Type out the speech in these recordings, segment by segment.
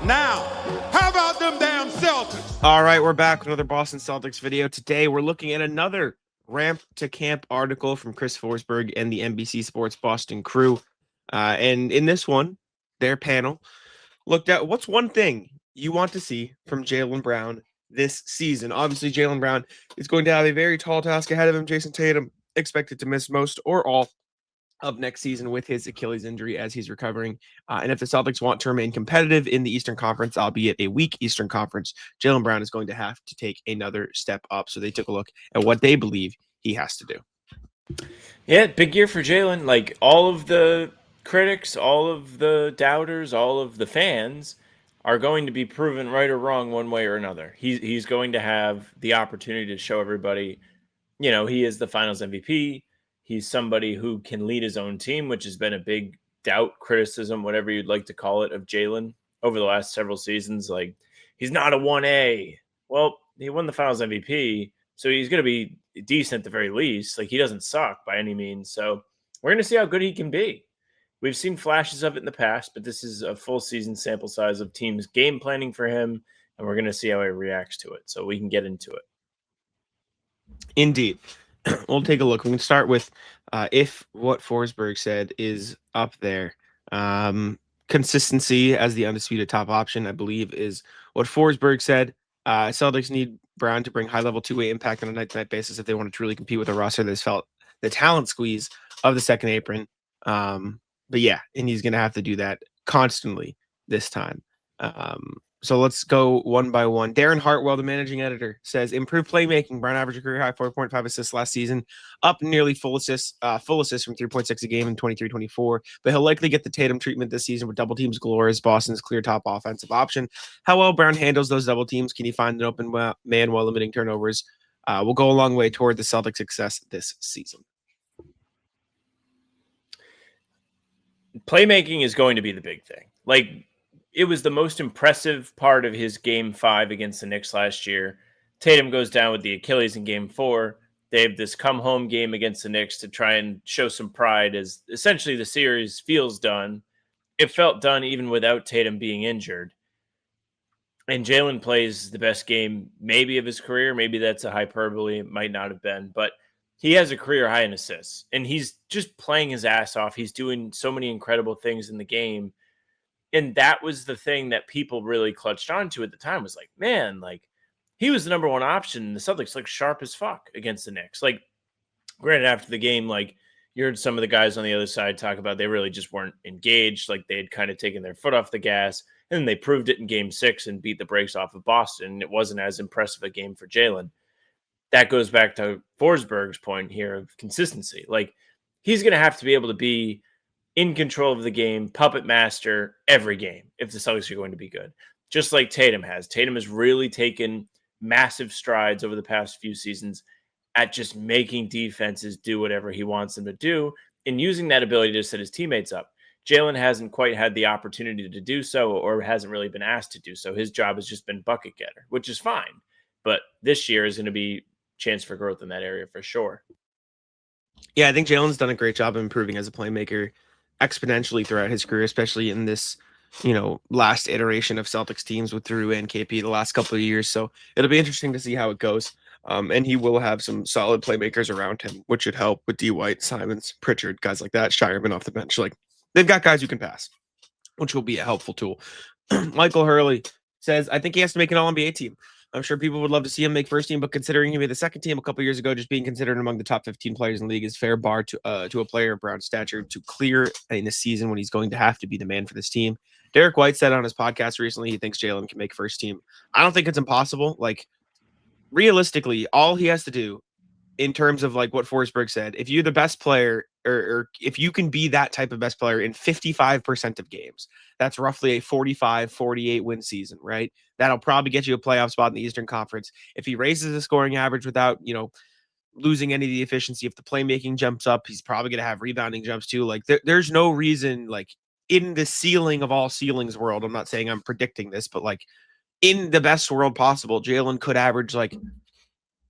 Now, how about them damn Celtics? All right, we're back with another Boston Celtics video. Today, we're looking at another ramp to camp article from Chris Forsberg and the NBC Sports Boston crew. And in this one, their panel looked at what's one thing you want to see from Jaylen Brown this season. Obviously, Jaylen Brown is going to have a very tall task ahead of him. Jason Tatum expected to miss most or all of next season with his Achilles injury as he's recovering. And if the Celtics want to remain competitive in the Eastern Conference, albeit a weak Eastern Conference, Jaylen Brown is going to have to take another step up. So they took a look at what they believe he has to do. Yeah, big year for Jaylen. Like all of the critics, all of the doubters, all of the fans are going to be proven right or wrong one way or another. He's going to have the opportunity to show everybody, he is the Finals MVP. He's somebody who can lead his own team, which has been a big doubt, criticism, whatever you'd like to call it, of Jaylen over the last several seasons. Like, he's not a 1A. Well, he won the Finals MVP, so he's going to be decent at the very least. Like, he doesn't suck by any means. So we're going to see how good he can be. We've seen flashes of it in the past, but this is a full season sample size of teams game planning for him, and we're going to see how he reacts to it. So we can get into it. Indeed. We'll take a look. We can start with if what Forsberg said is up there. Consistency as the undisputed top option, I believe, is what Forsberg said. Celtics need Brown to bring high-level two-way impact on a night-to-night basis if they want to truly compete with a roster that's felt the talent squeeze of the second apron. But yeah, and he's going to have to do that constantly this time. So let's go one by one. Darren Hartwell, the managing editor, says improved playmaking. Brown averaged a career high 4.5 assists last season, up nearly full assists from 3.6 a game in 23-24. But he'll likely get the Tatum treatment this season with double teams galore as Boston's clear top offensive option. How well Brown handles those double teams, can he find an open man while limiting turnovers, will go a long way toward the Celtics' success this season. Playmaking is going to be the big thing. Like, it was the most impressive part of his game 5 against the Knicks last year. Tatum goes down with the Achilles in game 4. They have this come home game against the Knicks to try and show some pride as essentially the series feels done. It felt done even without Tatum being injured. And Jaylen plays the best game maybe of his career. Maybe that's a hyperbole. It might not have been, but he has a career high in assists and he's just playing his ass off. He's doing so many incredible things in the game. And that was the thing that people really clutched onto at the time was like, man, like he was the number one option. And the Celtics looked sharp as fuck against the Knicks. Like, granted, after the game, like you heard some of the guys on the other side talk about they really just weren't engaged. Like they had kind of taken their foot off the gas. And they proved it in game 6 and beat the brakes off of Boston. It wasn't as impressive a game for Jaylen. That goes back to Forsberg's point here of consistency. Like he's going to have to be able to be in control of the game, puppet master every game if the Celtics are going to be good. Just like Tatum has. Tatum has really taken massive strides over the past few seasons at just making defenses do whatever he wants them to do and using that ability to set his teammates up. Jaylen hasn't quite had the opportunity to do so or hasn't really been asked to do so. His job has just been bucket getter, which is fine. But this year is going to be chance for growth in that area for sure. Yeah, I think Jaylen's done a great job of improving as a playmaker exponentially throughout his career, especially in this, last iteration of Celtics teams with Drew and KP the last couple of years. So it'll be interesting to see how it goes. And he will have some solid playmakers around him, which should help with D. White, Simons, Pritchard, guys like that, Shireman off the bench. Like they've got guys who can pass, which will be a helpful tool. Michael Hurley says, I think he has to make an All-NBA team. I'm sure people would love to see him make first team, but considering he made the second team a couple years ago, just being considered among the top 15 players in the league is fair bar to a player of Brown's stature to clear in a season when he's going to have to be the man for this team. Derek White said on his podcast recently he thinks Jaylen can make first team. I don't think it's impossible. Like, realistically, all he has to do in terms of like what Forsberg said, if you're the best player or if you can be that type of best player in 55% of games, that's roughly a 45-48 win season, right? That'll probably get you a playoff spot in the Eastern Conference. If he raises the scoring average without, losing any of the efficiency, if the playmaking jumps up, he's probably going to have rebounding jumps too. Like there's no reason, like in the ceiling of all ceilings world, I'm not saying I'm predicting this, but like in the best world possible, Jaylen could average like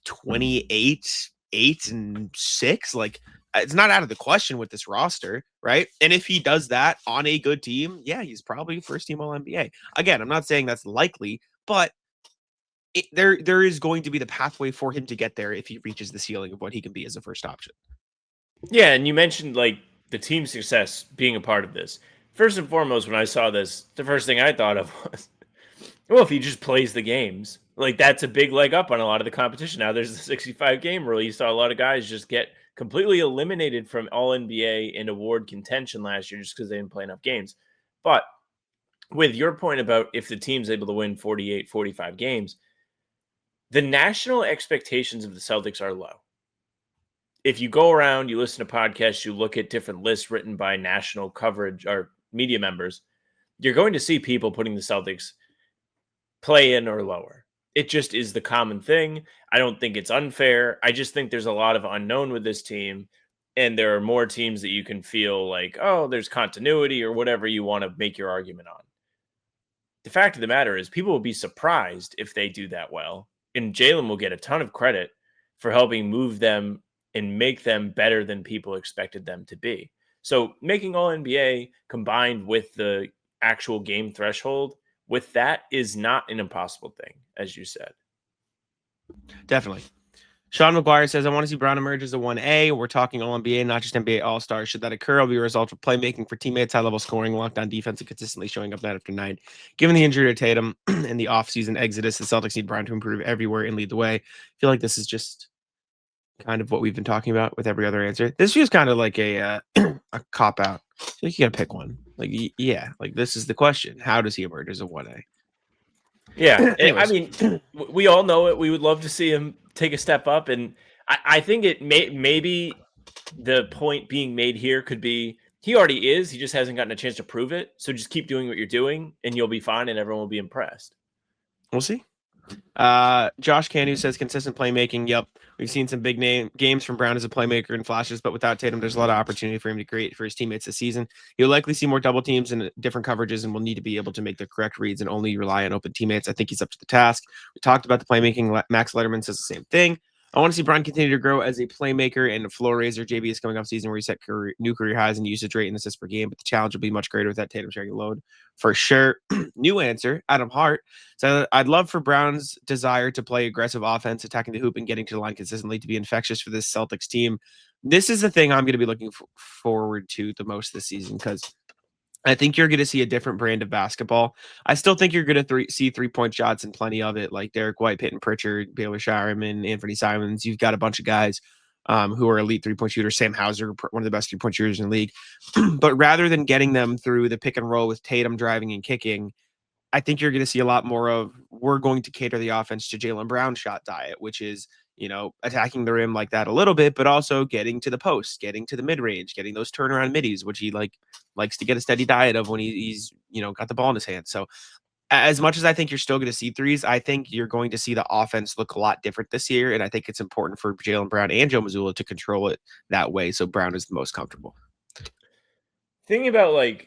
28, 8 and 6. Like it's not out of the question with this roster, right? And if he does that on a good team, yeah, he's probably first team All NBA. Again, I'm not saying that's likely, but there is going to be the pathway for him to get there if he reaches the ceiling of what he can be as a first option. Yeah, and you mentioned like the team success being a part of this. First and foremost, when I saw this, the first thing I thought of was, well, if he just plays the games, like that's a big leg up on a lot of the competition. Now there's the 65 game rule. You saw a lot of guys just get completely eliminated from All NBA and award contention last year just because they didn't play enough games. But with your point about if the team's able to win 48, 45 games, the national expectations of the Celtics are low. If you go around, you listen to podcasts, you look at different lists written by national coverage or media members, you're going to see people putting the Celtics play in or lower. It just is the common thing. I don't think it's unfair. I just think there's a lot of unknown with this team. And there are more teams that you can feel like, oh, there's continuity or whatever you want to make your argument on. The fact of the matter is people will be surprised if they do that well. And Jaylen will get a ton of credit for helping move them and make them better than people expected them to be. So making All NBA combined with the actual game threshold with that is not an impossible thing, as you said. Definitely. Sean McGuire says, I want to see Brown emerge as a 1A. We're talking All NBA, not just NBA All-Star. Should that occur, it'll be a result of playmaking for teammates, high-level scoring, lockdown defense, and consistently showing up night after night. Given the injury to Tatum and the offseason exodus, the Celtics need Brown to improve everywhere and lead the way. I feel like this is just kind of what we've been talking about with every other answer. This feels kind of like a cop-out. I feel like you got to pick one. Like, yeah, like this is the question. How does he emerge as a 1A? Yeah, I mean, we all know it. We would love to see him take a step up, and I think it maybe the point being made here could be he already is. He just hasn't gotten a chance to prove it. So just keep doing what you're doing, and you'll be fine, and everyone will be impressed. We'll see. Josh Canu says consistent playmaking. Yep. We've seen some big name games from Brown as a playmaker in flashes, but without Tatum, there's a lot of opportunity for him to create for his teammates this season. You'll likely see more double teams and different coverages and will need to be able to make the correct reads and only rely on open teammates. I think he's up to the task. We talked about the playmaking. Max Letterman says the same thing. I want to see Brown continue to grow as a playmaker and a floor raiser. JB is coming off season where he set new career highs in usage rate and assists per game, but the challenge will be much greater with that Tatum sharing load for sure. New answer, Adam Hart. So I'd love for Brown's desire to play aggressive offense, attacking the hoop and getting to the line consistently to be infectious for this Celtics team. This is the thing I'm going to be looking forward to the most this season because I think you're going to see a different brand of basketball. I still think you're going to see three-point shots and plenty of it, like Derek White, Peyton Pritchard, Baylor Shireman, Anthony Simons. You've got a bunch of guys who are elite three-point shooters. Sam Hauser, one of the best three-point shooters in the league. But rather than getting them through the pick and roll with Tatum driving and kicking, I think you're going to see a lot more of we're going to cater the offense to Jaylen Brown shot diet, which is, attacking the rim like that a little bit, but also getting to the post, getting to the mid-range, getting those turnaround middies, which he likes to get a steady diet of when he's got the ball in his hand. So as much as I think you're still going to see threes, I think you're going to see the offense look a lot different this year. And I think it's important for Jaylen Brown and Joe Mazzulla to control it that way. So Brown is the most comfortable. Thinking about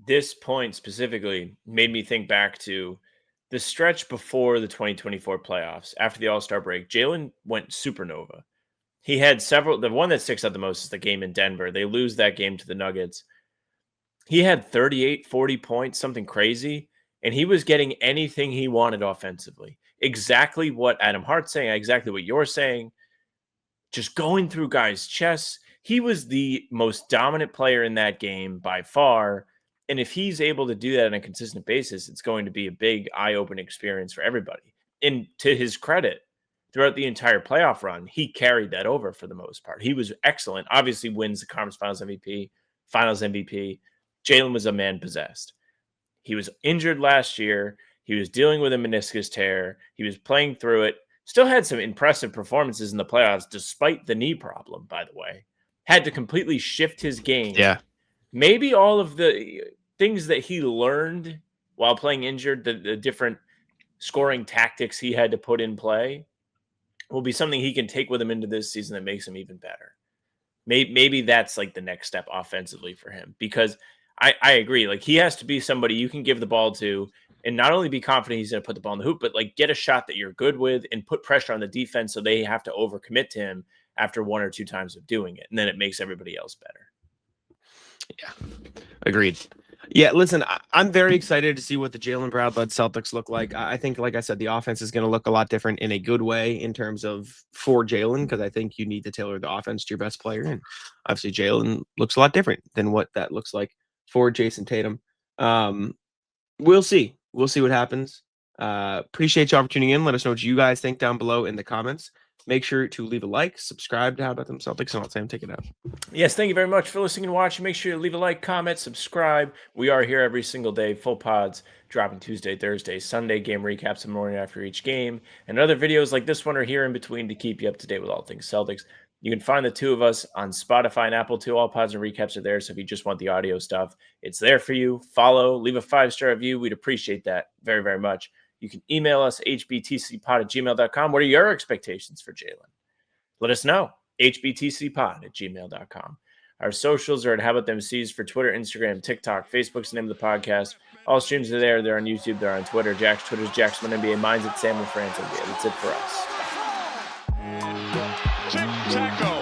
this point specifically made me think back to the stretch before the 2024 playoffs. After the All-Star break, Jaylen went supernova. He had several. The one that sticks out the most is the game in Denver. They lose that game to the Nuggets. He had 38, 40 points, something crazy, and he was getting anything he wanted offensively. Exactly what Adam Hart's saying, exactly what you're saying. Just going through guys' chests. He was the most dominant player in that game by far. And if he's able to do that on a consistent basis, it's going to be a big eye-opening experience for everybody. And to his credit, throughout the entire playoff run, he carried that over for the most part. He was excellent. Obviously wins the Conference Finals MVP, Finals MVP. Jaylen was a man possessed. He was injured last year. He was dealing with a meniscus tear. He was playing through it. Still had some impressive performances in the playoffs, despite the knee problem, by the way. Had to completely shift his game. Yeah. Maybe all of the things that he learned while playing injured, the different scoring tactics he had to put in play, will be something he can take with him into this season that makes him even better. Maybe that's the next step offensively for him, because I agree. He has to be somebody you can give the ball to and not only be confident he's going to put the ball in the hoop, but get a shot that you're good with and put pressure on the defense so they have to overcommit to him after 1 or 2 times of doing it. And then it makes everybody else better. Yeah, agreed. Yeah, listen, I'm very excited to see what the Jaylen Brown led Celtics look like. I think, like I said, the offense is going to look a lot different in a good way in terms of for Jaylen, because I think you need to tailor the offense to your best player. And obviously, Jaylen looks a lot different than what that looks like for Jason Tatum. We'll see. We'll see what happens. Appreciate y'all for tuning in. Let us know what you guys think down below in the comments. Make sure to leave a like, subscribe to How About Them Celtics, and I'll Sam take it out. Yes, thank you very much for listening and watching. Make sure to leave a like, comment, subscribe. We are here every single day, full pods, dropping Tuesday, Thursday, Sunday, game recaps in the morning after each game, and other videos like this one are here in between to keep you up to date with all things Celtics. You can find the two of us on Spotify and Apple too. All pods and recaps are there, so if you just want the audio stuff, it's there for you. Follow, leave a 5-star review. We'd appreciate that very, very much. You can email us, hbtcpod@gmail.com. What are your expectations for Jaylen? Let us know. hbtcpod@gmail.com. Our socials are at How About Them C's for Twitter, Instagram, TikTok. Facebook's the name of the podcast. All streams are there. They're on YouTube. They're on Twitter. Twitter's Jackson NBA. Mine's at Sam and France NBA. That's it for us. Tic-tac-toe.